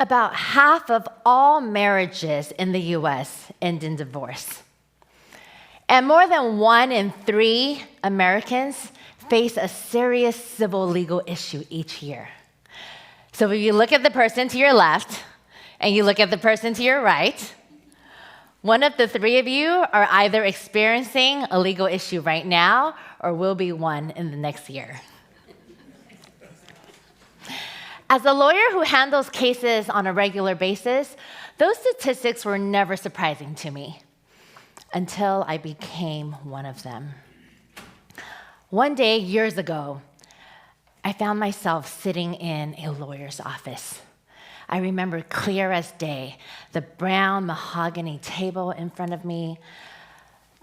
about half of all marriages in the US end in divorce. And more than 1 in 3 Americans face a serious civil legal issue each year. So if you look at the person to your left and you look at the person to your right, one of the 3 of you are either experiencing a legal issue right now or will be one in the next year. As a lawyer who handles cases on a regular basis, those statistics were never surprising to me until I became one of them. One day, years ago, I found myself sitting in a lawyer's office. I remember clear as day the brown mahogany table in front of me,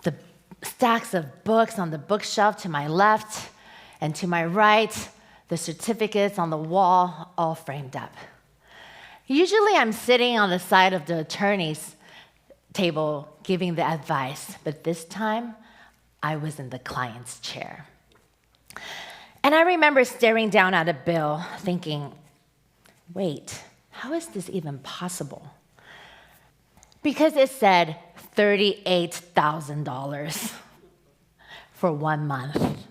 the stacks of books on the bookshelf to my left, and to my right, the certificates on the wall, all framed up. Usually I'm sitting on the side of the attorney's table giving the advice, but this time I was in the client's chair. And I remember staring down at a bill thinking, wait, how is this even possible? Because it said $38,000 for 1 month.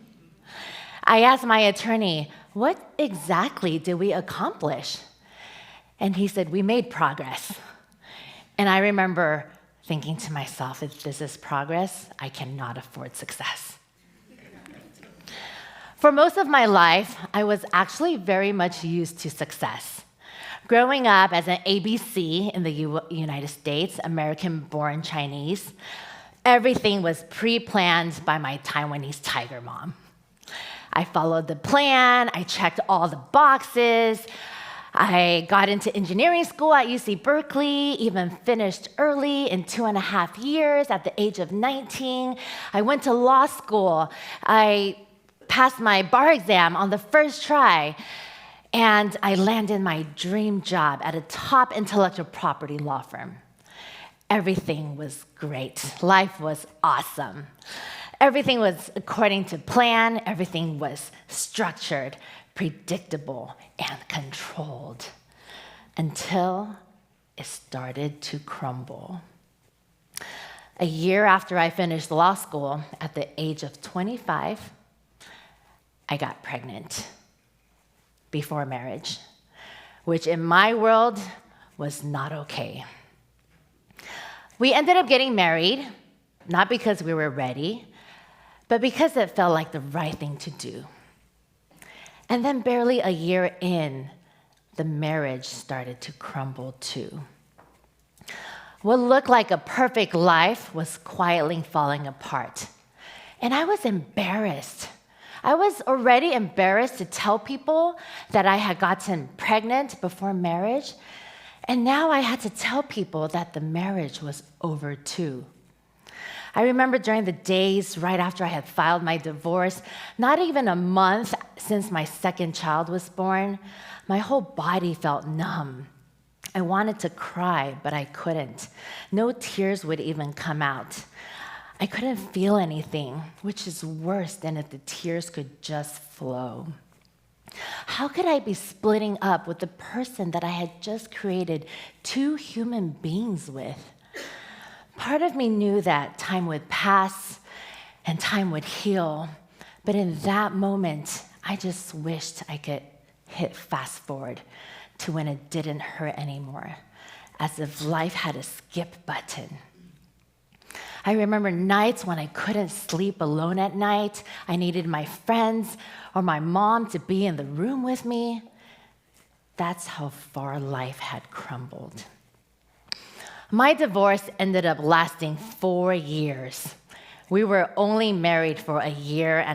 I asked my attorney, what exactly did we accomplish? And he said, we made progress. And I remember thinking to myself, if this is progress, I cannot afford success. For most of my life, I was actually very much used to success. Growing up as an ABC in the United States, American-born Chinese, everything was pre-planned by my Taiwanese tiger mom. I followed the plan, I checked all the boxes, I got into engineering school at UC Berkeley, even finished early in 2.5 years at the age of 19. I went to law school, I passed my bar exam on the first try, and I landed my dream job at a top intellectual property law firm. Everything was great, life was awesome. Everything was according to plan, everything was structured, predictable, and controlled until it started to crumble. A year after I finished law school, at the age of 25, I got pregnant before marriage, which in my world was not okay. We ended up getting married, not because we were ready, but because it felt like the right thing to do. And then barely a year in, the marriage started to crumble too. What looked like a perfect life was quietly falling apart. And I was embarrassed. I was already embarrassed to tell people that I had gotten pregnant before marriage. And now I had to tell people that the marriage was over too. I remember during the days right after I had filed my divorce, not even a month since my second child was born, my whole body felt numb. I wanted to cry, but I couldn't. No tears would even come out. I couldn't feel anything, which is worse than if the tears could just flow. How could I be splitting up with the person that I had just created 2 human beings with? Part of me knew that time would pass and time would heal, but in that moment, I just wished I could hit fast forward to when it didn't hurt anymore, as if life had a skip button. I remember nights when I couldn't sleep alone at night. I needed my friends or my mom to be in the room with me. That's how far life had crumbled. My divorce ended up lasting 4 years. We were only married for 1.5 years.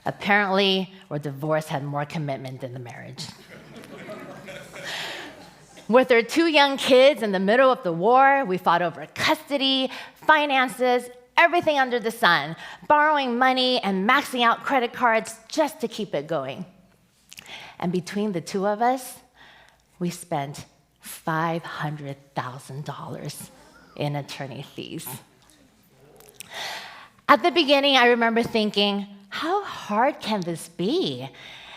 Apparently, our divorce had more commitment than the marriage. With our 2 young kids in the middle of the war, we fought over custody, finances, everything under the sun, borrowing money and maxing out credit cards just to keep it going. And between the 2 of us, we spent $500,000 in attorney fees. At the beginning, I remember thinking, how hard can this be?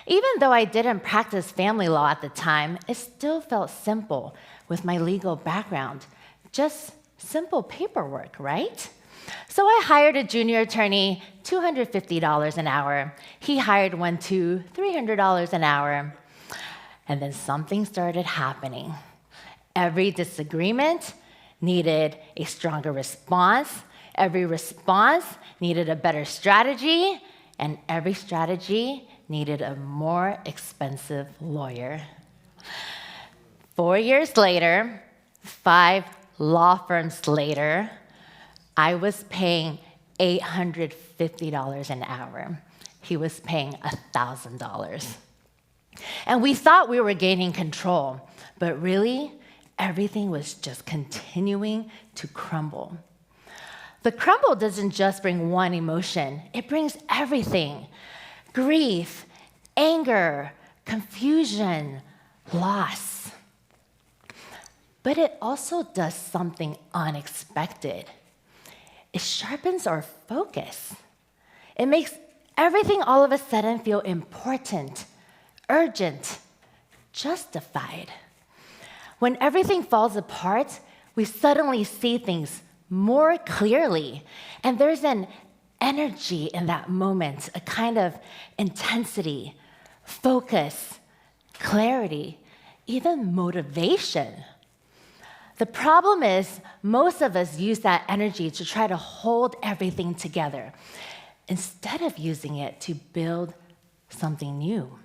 Even though I didn't practice family law at the time, it still felt simple with my legal background. Just simple paperwork, right? So I hired a junior attorney, $250 an hour. He hired one to $300 an hour. And then something started happening. Every disagreement needed a stronger response. Every response needed a better strategy. And every strategy needed a more expensive lawyer. 4 years later, 5 law firms later, I was paying $850 an hour. He was paying $1,000. And we thought we were gaining control, but really, everything was just continuing to crumble. The crumble doesn't just bring one emotion, it brings everything. Grief, anger, confusion, loss. But it also does something unexpected. It sharpens our focus. It makes everything all of a sudden feel important, urgent, justified. When everything falls apart, we suddenly see things more clearly, and there's an energy in that moment, a kind of intensity, focus, clarity, even motivation. The problem is, most of us use that energy to try to hold everything together instead of using it to build something new.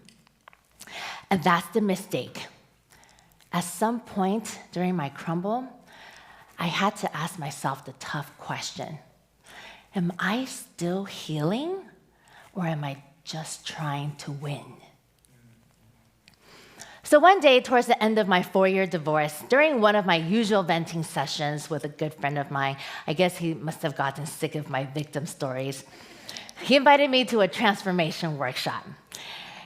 And that's the mistake. At some point during my crumble, I had to ask myself the tough question. Am I still healing, or am I just trying to win? So one day, towards the end of my 4-year divorce, during one of my usual venting sessions with a good friend of mine, I guess he must have gotten sick of my victim stories, he invited me to a transformation workshop.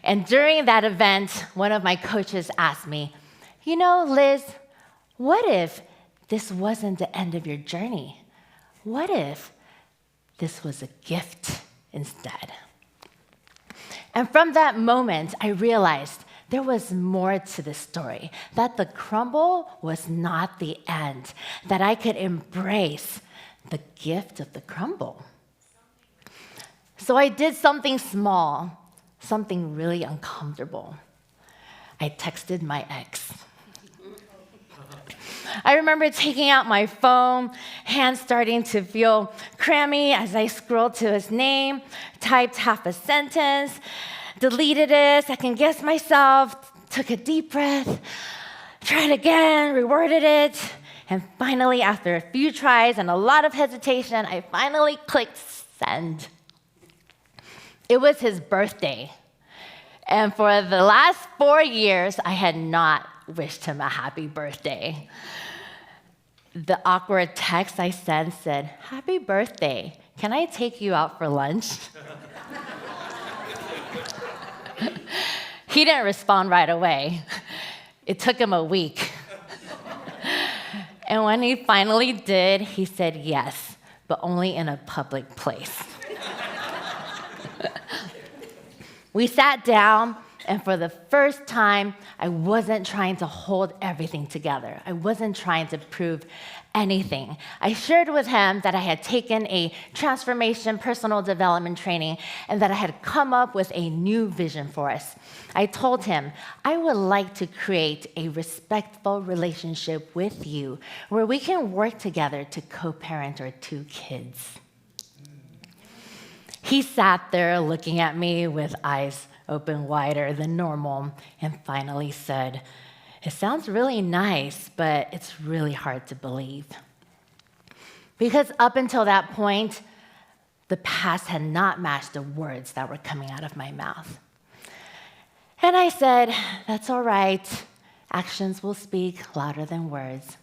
And during that event, one of my coaches asked me, "You know, Liz, what if this wasn't the end of your journey? What if this was a gift instead?" And from that moment, I realized there was more to the story, that the crumble was not the end, that I could embrace the gift of the crumble. So I did something small, something really uncomfortable. I texted my ex. I remember taking out my phone, hands starting to feel clammy as I scrolled to his name, typed half a sentence, deleted it, second-guessed myself, took a deep breath, tried again, reworded it, and finally, after a few tries and a lot of hesitation, I finally clicked send. It was his birthday, and for the last 4 years, I had not wished him a happy birthday. The awkward text I sent said, "Happy birthday, can I take you out for lunch?" He didn't respond right away. It took him a week. And when he finally did, he said yes, but only in a public place. We sat down, and for the first time, I wasn't trying to hold everything together. I wasn't trying to prove anything. I shared with him that I had taken a transformation personal development training and that I had come up with a new vision for us. I told him, I would like to create a respectful relationship with you where we can work together to co-parent our 2 kids. He sat there looking at me with eyes open wider than normal and finally said, "It sounds really nice, but it's really hard to believe." Because up until that point, the past had not matched the words that were coming out of my mouth. And I said, "That's all right. Actions will speak louder than words."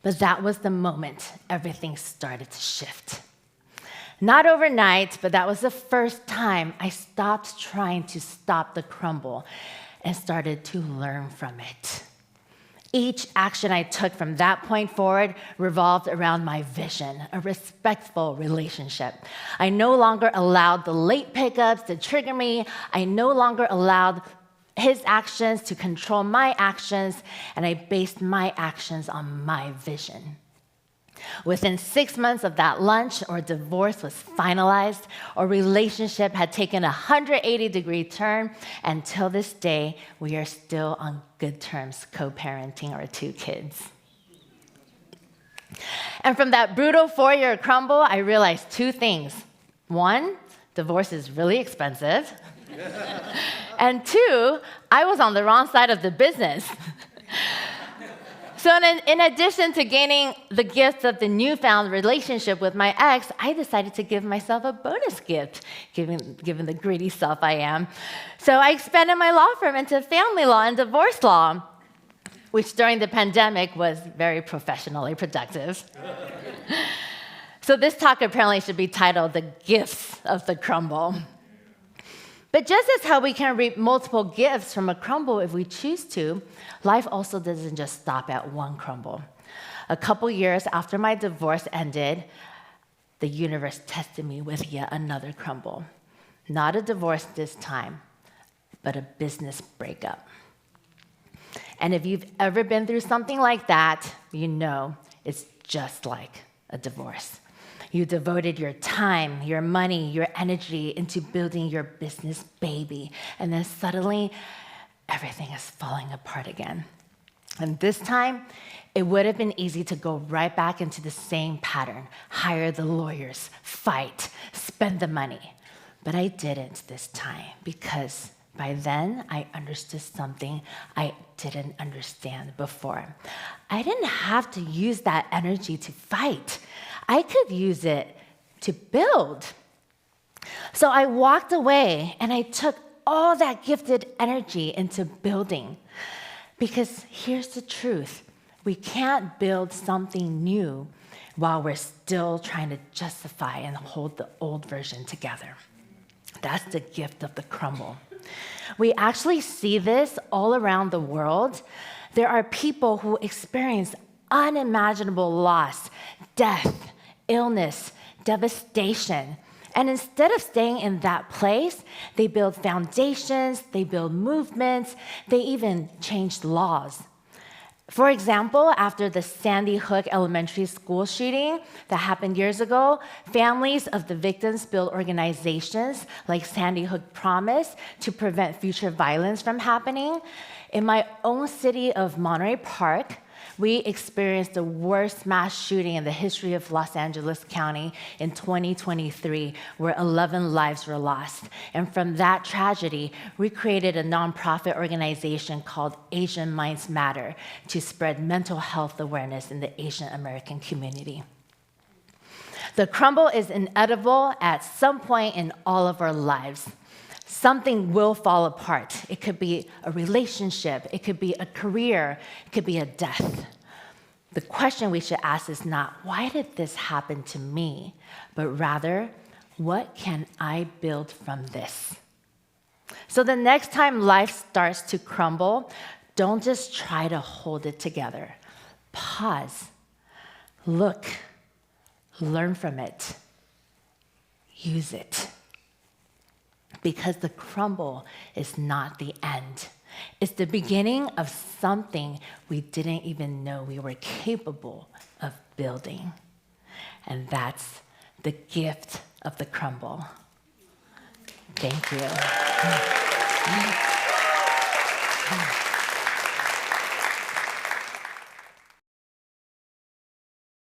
But that was the moment everything started to shift. Not overnight, but that was the first time I stopped trying to stop the crumble and started to learn from it. Each action I took from that point forward revolved around my vision, a respectful relationship. I no longer allowed the late pickups to trigger me. I no longer allowed his actions to control my actions, and I based my actions on my vision. Within 6 months of that lunch, our divorce was finalized. Our relationship had taken a 180-degree turn, and till this day, we are still on good terms co-parenting our 2 kids. And from that brutal 4-year crumble, I realized 2 things. 1, divorce is really expensive. And 2, I was on the wrong side of the business. So in addition to gaining the gift of the newfound relationship with my ex, I decided to give myself a bonus gift, given the greedy self I am. So I expanded my law firm into family law and divorce law, which during the pandemic was very professionally productive. So this talk apparently should be titled The Gifts of the Crumble. But just as how we can reap multiple gifts from a crumble if we choose to, life also doesn't just stop at one crumble. A couple years after my divorce ended, the universe tested me with yet another crumble. Not a divorce this time, but a business breakup. And if you've ever been through something like that, you know it's just like a divorce. You devoted your time, your money, your energy into building your business baby. And then suddenly, everything is falling apart again. And this time, it would have been easy to go right back into the same pattern. Hire the lawyers, fight, spend the money. But I didn't this time because by then, I understood something I didn't understand before. I didn't have to use that energy to fight. I could use it to build. So I walked away and I took all that gifted energy into building. Because here's the truth. We can't build something new while we're still trying to justify and hold the old version together. That's the gift of the crumble. We actually see this all around the world. There are people who experience unimaginable loss, death, illness, devastation. And instead of staying in that place, they build foundations, they build movements, they even change laws. For example, after the Sandy Hook Elementary School shooting that happened years ago, families of the victims built organizations like Sandy Hook Promise to prevent future violence from happening. In my own city of Monterey Park, we experienced the worst mass shooting in the history of Los Angeles County in 2023, where 11 lives were lost. And from that tragedy, we created a nonprofit organization called Asian Minds Matter to spread mental health awareness in the Asian American community. The crumble is inevitable at some point in all of our lives. Something will fall apart. It could be a relationship, it could be a career, it could be a death. The question we should ask is not, why did this happen to me? But rather, what can I build from this? So the next time life starts to crumble, don't just try to hold it together. Pause, look, learn from it, use it. Because the crumble is not the end. It's the beginning of something we didn't even know we were capable of building. And that's the gift of the crumble. Thank you.